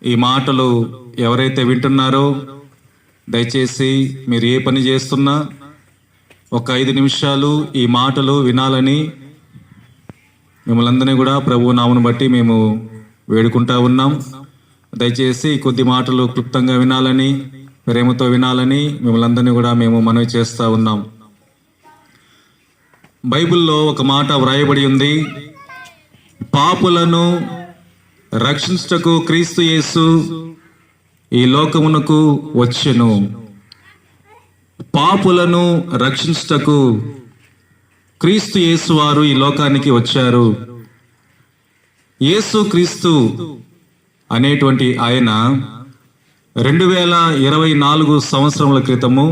ఈ మాటలు ఎవరైతే వింటున్నారో దయచేసి మీరు ఏ పని చేస్తున్నా ఒక 5 నిమిషాలు ఈ మాటలు వినాలని మిమ్మల్ని అందరినీ కూడా ప్రభు నామను బట్టి మేము వేడుకుంటా ఉన్నాం. దయచేసి కొద్ది మాటలు క్లుప్తంగా వినాలని, ప్రేమతో వినాలని మిమ్మల్ని అందరినీ కూడా మేము మనవి చేస్తూ ఉన్నాం. బైబిల్లో ఒక మాట వ్రాయబడి ఉంది, పాపులను రక్షించుటకు క్రీస్తు యేసు ఈ లోకమునకు వచ్చెను. పాపులను రక్షించుటకు క్రీస్తు యేసు వారు ఈ లోకానికి వచ్చారు. యేసు క్రీస్తు అనేటువంటి ఆయన 2024 సంవత్సరముల క్రితము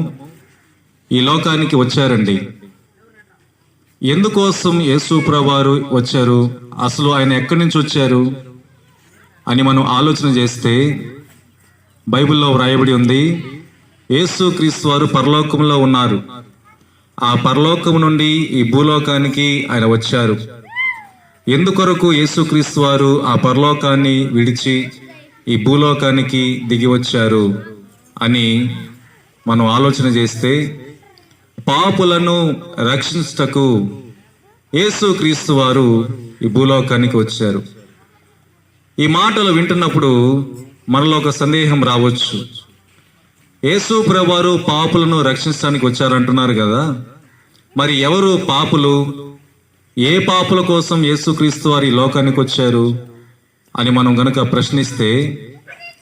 ఈ లోకానికి వచ్చారండి. ఎందుకోసం యేసు ప్రభువారు వచ్చారు, అసలు ఆయన ఎక్కడి నుంచి వచ్చారు అని మనం ఆలోచన చేస్తే బైబిల్లో వ్రాయబడి ఉంది, యేసు క్రీస్తు వారు పరలోకంలో ఉన్నారు. ఆ పరలోకము నుండి ఈ భూలోకానికి ఆయన వచ్చారు. ఎందుకొరకు యేసుక్రీస్తు వారు ఆ పరలోకాన్ని విడిచి ఈ భూలోకానికి దిగి వచ్చారు అని మనం ఆలోచన చేస్తే, పాపులను రక్షించుటకు యేసుక్రీస్తు వారు ఈ భూలోకానికి వచ్చారు. ఈ మాటలు వింటున్నప్పుడు మనలో ఒక సందేహం రావచ్చు, యేసు ప్రభువారు పాపులను రక్షించడానికి వచ్చారంటున్నారు కదా, మరి ఎవరు పాపులు, ఏ పాపుల కోసం యేసుక్రీస్తు వారు ఈ లోకానికి వచ్చారు అని మనం గనుక ప్రశ్నిస్తే,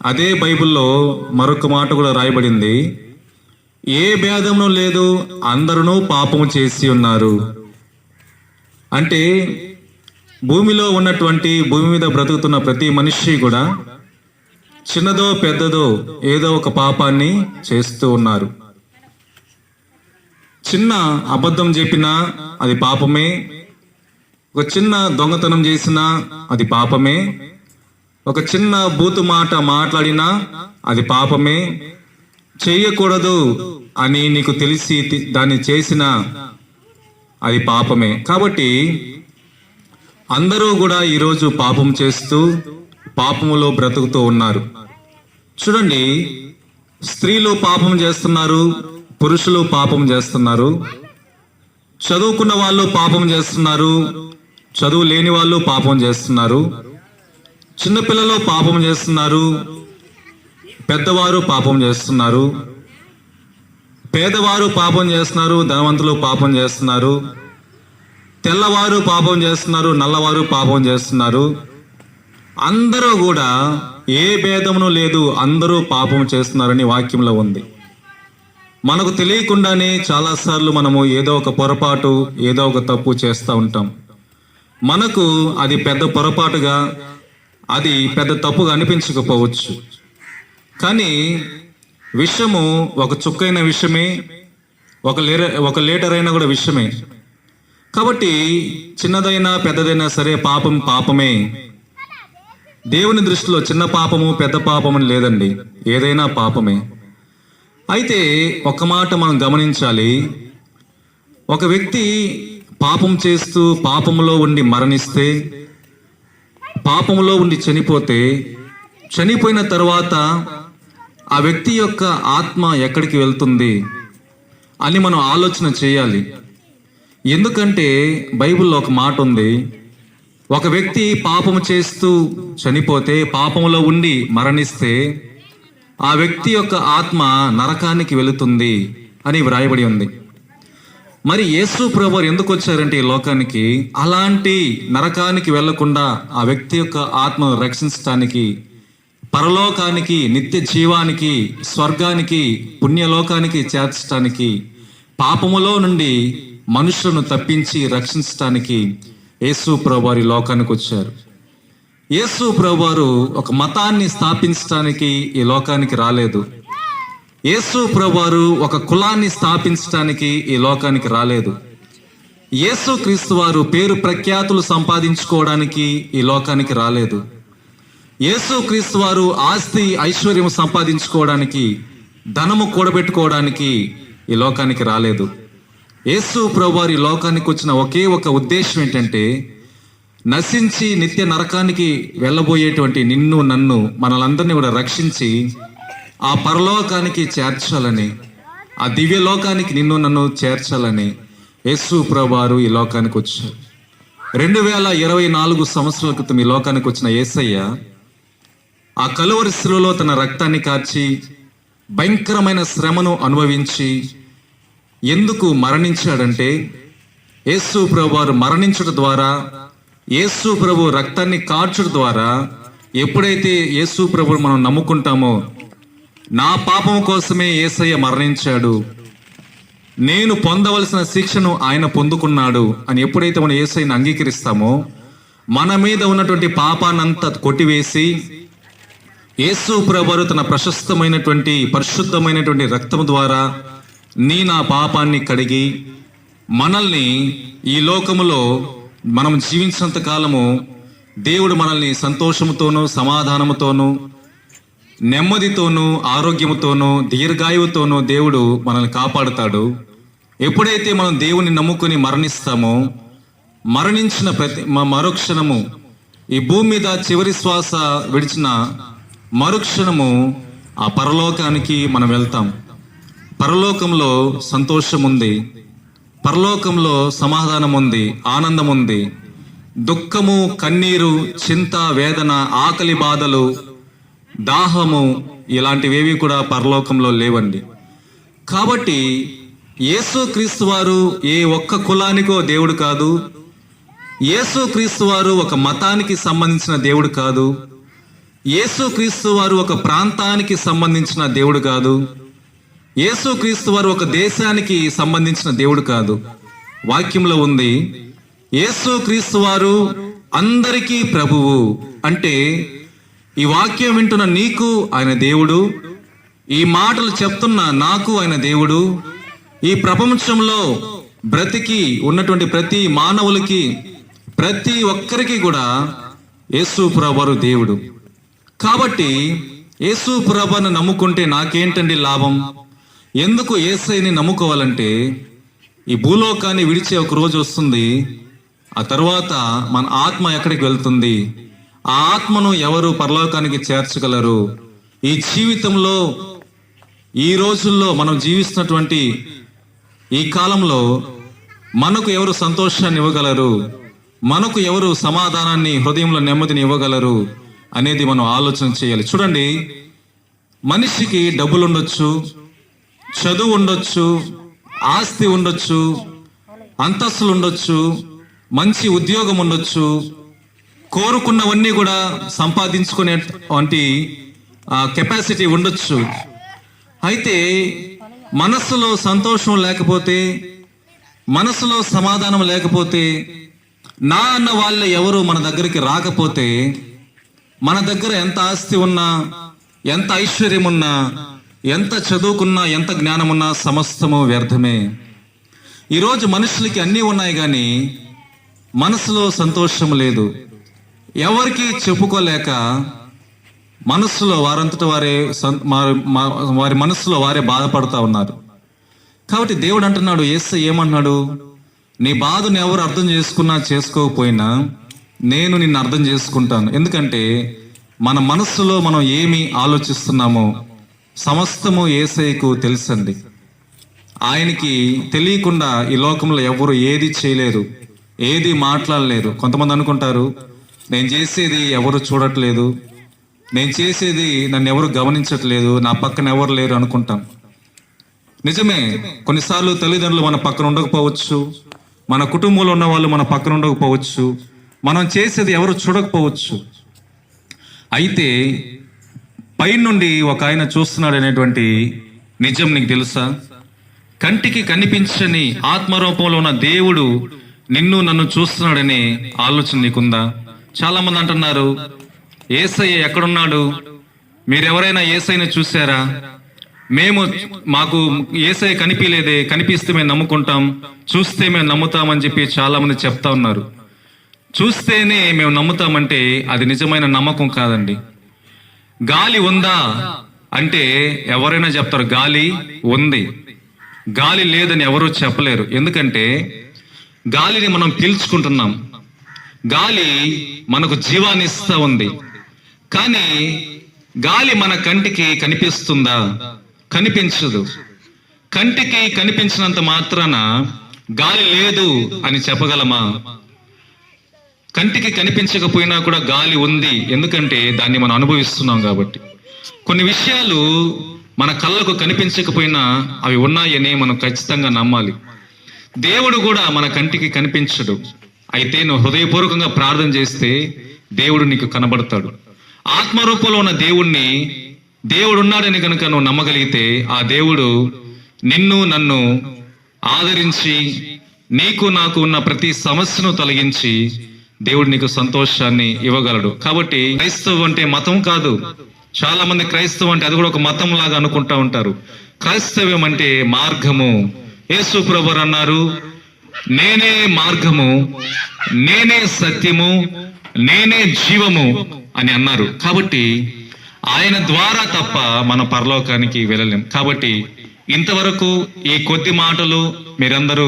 అదే బైబిల్లో మరొక మాట కూడా రాయబడింది, ఏ భేదము లేదు, అందరూ పాపము చేసి ఉన్నారు. అంటే భూమిలో ఉన్నటువంటి, భూమి మీద బ్రతుకుతున్న ప్రతి మనిషి కూడా చిన్నదో పెద్దదో ఏదో ఒక పాపాన్ని చేస్తూ ఉన్నారు. చిన్న అబద్ధం చెప్పినా అది పాపమే, ఒక చిన్న దొంగతనం చేసినా అది పాపమే, ఒక చిన్న బూతు మాట మాట్లాడినా అది పాపమే, చెయ్యకూడదు అని నీకు తెలిసి దాన్ని చేసినా అది పాపమే. కాబట్టి అందరూ కూడా ఈరోజు పాపం చేస్తూ పాపములో బ్రతుకుతూ ఉన్నారు. చూడండి, స్త్రీలు పాపం చేస్తున్నారు, పురుషులు పాపం చేస్తున్నారు, చదువుకున్న వాళ్ళు పాపం చేస్తున్నారు, చదువు లేని వాళ్ళు పాపం చేస్తున్నారు, చిన్నపిల్లలు పాపం చేస్తున్నారు, పెద్దవారు పాపం చేస్తున్నారు, పేదవారు పాపం చేస్తున్నారు, ధనవంతులు పాపం చేస్తున్నారు, తెల్లవారు పాపం చేస్తున్నారు, నల్లవారు పాపం చేస్తున్నారు. అందరూ కూడా ఏ భేదమును లేదు, అందరూ పాపం చేస్తున్నారని వాక్యంలో ఉంది. మనకు తెలియకుండానే చాలాసార్లు మనము ఏదో ఒక పొరపాటు, ఏదో ఒక తప్పు చేస్తూ ఉంటాం. మనకు అది పెద్ద పొరపాటుగా, అది పెద్ద తప్పుగా అనిపించకపోవచ్చు, కానీ విషము ఒక చుక్కైన విషయమే, ఒక లీటర్ అయినా కూడా విషయమే. కాబట్టి చిన్నదైనా పెద్దదైనా సరే పాపం పాపమే. దేవుని దృష్టిలో చిన్న పాపము పెద్ద పాపము లేదండి, ఏదైనా పాపమే. అయితే ఒక మాట మనం గమనించాలి, ఒక వ్యక్తి పాపం చేస్తూ పాపములో ఉండి మరణిస్తే, పాపములో ఉండి చనిపోతే, చనిపోయిన తర్వాత ఆ వ్యక్తి యొక్క ఆత్మ ఎక్కడికి వెళ్తుంది అని మనం ఆలోచన చేయాలి. ఎందుకంటే బైబిల్లో ఒక మాట ఉంది, ఒక వ్యక్తి పాపము చేస్తూ చనిపోతే, పాపములో ఉండి మరణిస్తే ఆ వ్యక్తి యొక్క ఆత్మ నరకానికి వెళుతుంది అని వ్రాయబడి ఉంది. మరి యేసు ప్రభువు ఎందుకు వచ్చారంటే ఈ లోకానికి, అలాంటి నరకానికి వెళ్లకుండా ఆ వ్యక్తి యొక్క ఆత్మను రక్షించడానికి, పరలోకానికి, నిత్య జీవానికి, స్వర్గానికి, పుణ్యలోకానికి చేర్చడానికి, పాపములో నుండి మనుషులను తప్పించి రక్షించడానికి యేసు ప్రభువారు లోకానికి వచ్చారు. యేసు ప్రభువారు ఒక మతాన్ని స్థాపించడానికి ఈ లోకానికి రాలేదు. యేసు ప్రభువారు ఒక కులాన్ని స్థాపించడానికి ఈ లోకానికి రాలేదు. యేసు క్రీస్తు వారు పేరు ప్రఖ్యాతులు సంపాదించుకోవడానికి ఈ లోకానికి రాలేదు. యేసు క్రీస్తు వారు ఆస్తి ఐశ్వర్యం సంపాదించుకోవడానికి, ధనము కూడబెట్టుకోవడానికి ఈ లోకానికి రాలేదు. యేసు ప్రభువారు ఈ లోకానికి వచ్చిన ఒకే ఒక ఉద్దేశం ఏంటంటే, నశించి నిత్య నరకానికి వెళ్ళబోయేటువంటి నిన్ను నన్ను మనలందరినీ కూడా రక్షించి ఆ పరలోకానికి చేర్చాలని, ఆ దివ్య లోకానికి నిన్ను నన్ను చేర్చాలని యేసు ప్రభువారు ఈ లోకానికి వచ్చారు. 2024 సంవత్సరాల క్రితం ఈ లోకానికి వచ్చిన యేసయ్య ఆ కలువరి శిలువలో తన రక్తాన్ని కార్చి భయంకరమైన శ్రమను అనుభవించి ఎందుకు మరణించాడంటే, యేసు ప్రభువారు మరణించడం ద్వారా, యేసు ప్రభు రక్తాన్ని కార్చడం ద్వారా, ఎప్పుడైతే యేసు ప్రభువును మనం నమ్ముకుంటామో, నా పాపం కోసమే యేసయ్య మరణించాడు, నేను పొందవలసిన శిక్షను ఆయన పొందుకున్నాడు అని ఎప్పుడైతే మనం యేసయ్యను అంగీకరిస్తామో, మన మీద ఉన్నటువంటి పాపాన్నంతా కొట్టివేసి యేసు ప్రభువు తన ప్రశస్తమైనటువంటి పరిశుద్ధమైనటువంటి రక్తం ద్వారా నా పాపాన్ని కడిగి మనల్ని ఈ లోకములో మనం జీవించినంత కాలము దేవుడు మనల్ని సంతోషముతోనూ సమాధానముతోనూ నెమ్మదితోనూ ఆరోగ్యముతోనూ దీర్ఘాయువుతోనూ దేవుడు మనల్ని కాపాడుతాడు. ఎప్పుడైతే మనం దేవుని నమ్ముకొని మరణిస్తామో, మరణించిన మరుక్షణము, ఈ భూమి మీద చివరి శ్వాస విడిచిన మరుక్షణము ఆ పరలోకానికి మనం వెళ్తాం. పరలోకంలో సంతోషం ఉంది, పరలోకంలో సమాధానం ఉంది, ఆనందం ఉంది. దుఃఖము, కన్నీరు, చింత, వేదన, ఆకలి బాధలు, దాహము ఇలాంటివేవి కూడా పరలోకంలో లేవండి. కాబట్టి యేసుక్రీస్తు వారు ఏ ఒక్క కులానికో దేవుడు కాదు, యేసుక్రీస్తు వారు ఒక మతానికి సంబంధించిన దేవుడు కాదు, యేసుక్రీస్తు వారు ఒక ప్రాంతానికి సంబంధించిన దేవుడు కాదు, యేసుక్రీస్తు వారు ఒక దేశానికి సంబంధించిన దేవుడు కాదు. వాక్యంలో ఉంది, యేసుక్రీస్తు వారు అందరికీ ప్రభువు. అంటే ఈ వాక్యం వింటున్న నీకు ఆయన దేవుడు, ఈ మాటలు చెప్తున్న నాకు ఆయన దేవుడు, ఈ ప్రపంచంలో బ్రతికి ఉన్నటువంటి ప్రతి మానవులకి, ప్రతి ఒక్కరికి కూడా యేసు ప్రభువు దేవుడు. కాబట్టి యేసు ప్రభువును నమ్ముకుంటే నాకేంటండి లాభం? ఎందుకు యేసయ్యని నమ్ముకోవాలంటే, ఈ భూలోకాన్ని విడిచే ఒక రోజు వస్తుంది. ఆ తర్వాత మన ఆత్మ ఎక్కడికి వెళ్తుంది? ఆ ఆత్మను ఎవరు పరలోకానికి చేర్చగలరు? ఈ జీవితంలో, ఈ రోజుల్లో మనం జీవిస్తున్నటువంటి ఈ కాలంలో మనకు ఎవరు సంతోషాన్ని ఇవ్వగలరు? మనకు ఎవరు సమాధానాన్ని, హృదయంలో నెమ్మదిని ఇవ్వగలరు అనేది మనం ఆలోచన చేయాలి. చూడండి, మనిషికి డబ్బులు ఉండొచ్చు, చదువు ఉండొచ్చు, ఆస్తి ఉండొచ్చు, అంతస్తులు ఉండొచ్చు, మంచి ఉద్యోగం ఉండొచ్చు, కోరుకున్నవన్నీ కూడా సంపాదించుకునేటువంటి కెపాసిటీ ఉండొచ్చు. అయితే మనస్సులో సంతోషం లేకపోతే, మనసులో సమాధానం లేకపోతే, నా అన్న వాళ్ళు ఎవరు మన దగ్గరికి రాకపోతే, మన దగ్గర ఎంత ఆస్తి ఉన్నా, ఎంత ఐశ్వర్యం ఉన్నా, ఎంత చదువుకున్నా, ఎంత జ్ఞానం ఉన్నా సమస్తము వ్యర్థమే. ఈరోజు మనుషులకి అన్నీ ఉన్నాయి కానీ మనసులో సంతోషం లేదు. ఎవరికి చెప్పుకోలేక మనస్సులో వారంతట వారే వారి మనస్సులో వారే బాధపడతా ఉన్నారు. కాబట్టి దేవుడు అంటున్నాడు, యేసయ్య ఏమన్నాడు? నీ బాధను ఎవరు అర్థం చేసుకున్నా చేసుకోకపోయినా నేను నిన్ను అర్థం చేసుకుంటాను. ఎందుకంటే మన మనస్సులో మనం ఏమి ఆలోచిస్తున్నామో సమస్తము యేసయ్యకు తెలుసండి. ఆయనకి తెలియకుండా ఈ లోకంలో ఎవరు ఏది చేయలేరు, ఏది మాట్లాడలేరు. కొంతమంది అనుకుంటారు, నేను చేసేది ఎవరు చూడట్లేదు, నేను చేసేది నన్ను ఎవరు గమనించట్లేదు, నా పక్కన ఎవరు లేరు అనుకుంటాం. నిజమే, కొన్నిసార్లు తల్లిదండ్రులు మన పక్కన ఉండకపోవచ్చు, మన కుటుంబంలో ఉన్న వాళ్ళు మన పక్కన ఉండకపోవచ్చు, మనం చేసేది ఎవరు చూడకపోవచ్చు. అయితే పైనుండి ఒక ఆయన చూస్తున్నాడు అనేటువంటి నిజం నీకు తెలుసా? కంటికి కనిపించని ఆత్మరూపంలో ఉన్న దేవుడు నిన్ను నన్ను చూస్తున్నాడనే ఆలోచన నీకుందా? చాలా మంది అంటున్నారు, యేసయ్య ఎక్కడున్నాడు? మీరెవరైనా యేసయ్యని చూసారా? మాకు యేసయ్య కనిపించలేదే, కనిపిస్తే మేము నమ్ముకుంటాం, చూస్తే మేము నమ్ముతామని చెప్పి చాలా మంది చెప్తా ఉన్నారు. చూస్తేనే మేము నమ్ముతామంటే అది నిజమైన నమ్మకం కాదండి. గాలి ఉందా అంటే ఎవరైనా చెప్తారు గాలి ఉంది, గాలి లేదని ఎవరూ చెప్పలేరు. ఎందుకంటే గాలిని మనం పీల్చుకుంటున్నాం. గాలి మనకు జీవాన్ని ఇస్తా ఉంది. కానీ గాలి మన కంటికి కనిపిస్తుందా? కనిపించదు. కంటికి కనిపించినంత మాత్రాన గాలి లేదు అని చెప్పగలమా? కంటికి కనిపించకపోయినా కూడా గాలి ఉంది, ఎందుకంటే దాన్ని మనం అనుభవిస్తున్నాం కాబట్టి. కొన్ని విషయాలు మన కళ్ళకు కనిపించకపోయినా అవి ఉన్నాయని మనం ఖచ్చితంగా నమ్మాలి. దేవుడు కూడా మన కంటికి కనిపించడు, అయితే నువ్వు హృదయపూర్వకంగా ప్రార్థన చేస్తే దేవుడు నీకు కనబడతాడు. ఆత్మరూపంలో ఉన్న దేవుడు ఉన్నాడని కనుక నువ్వు నమ్మగలిగితే ఆ దేవుడు నిన్ను నన్ను ఆదరించి నీకు నాకు ఉన్న ప్రతి సమస్యను తొలగించి దేవుడు నీకు సంతోషాన్ని ఇవ్వగలడు. కాబట్టి క్రైస్తవం అంటే మతం కాదు. చాలా మంది క్రైస్తవం అంటే అది కూడా ఒక మతం లాగా అనుకుంటా ఉంటారు. క్రైస్తవ్యం అంటే మార్గము. యేసు ప్రభువు అన్నారు, నేనే మార్గము, నేనే సత్యము, నేనే జీవము అని అన్నారు. కాబట్టి ఆయన ద్వారా తప్ప మన పరలోకానికి వెళ్ళలేం. కాబట్టి ఇంతవరకు ఈ కొద్ది మాటలు మీరందరూ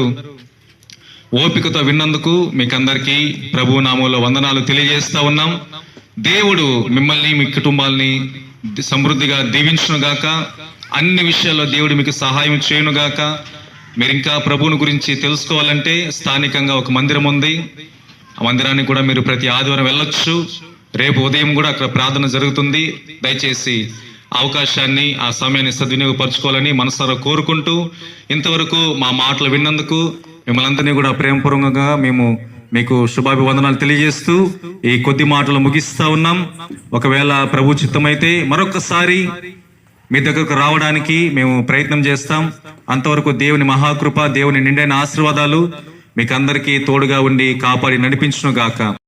ఓపికతో విన్నందుకు మీకందరికీ ప్రభు నామంలో వందనాలు తెలియజేస్తా ఉన్నాం. దేవుడు మిమ్మల్ని మీ కుటుంబాల్ని సమృద్ధిగా దీవించునుగాక. అన్ని విషయాల్లో దేవుడు మీకు సహాయం చేయునుగాక. మీరు ఇంకా ప్రభువుని గురించి తెలుసుకోవాలంటే స్థానికంగా ఒక మందిరం ఉంది. ఆ మందిరానికి కూడా మీరు ప్రతి ఆదివారం వెళ్ళొచ్చు. రేపు ఉదయం కూడా అక్కడ ప్రార్థన జరుగుతుంది. దయచేసి అవకాశాన్ని, ఆ సమయాన్ని సద్వినియోగపరచుకోవాలని మనసారా కోరుకుంటూ, ఇంతవరకు మా మాటలు విన్నందుకు మిమ్మల్ని అందరినీ కూడా ప్రేమపూర్వకంగా మేము మీకు శుభాభివందనాలు తెలియజేస్తూ ఈ కొద్ది మాటలు ముగిస్తా ఉన్నాం. ఒకవేళ ప్రభు చిత్తమైతే మరొకసారి మీ దగ్గరకు రావడానికి మేము ప్రయత్నం చేస్తాం. అంతవరకు దేవుని మహాకృప, దేవుని నిండైన ఆశీర్వాదాలు మీకు అందరికీ తోడుగా ఉండి కాపాడి నడిపించును గాక.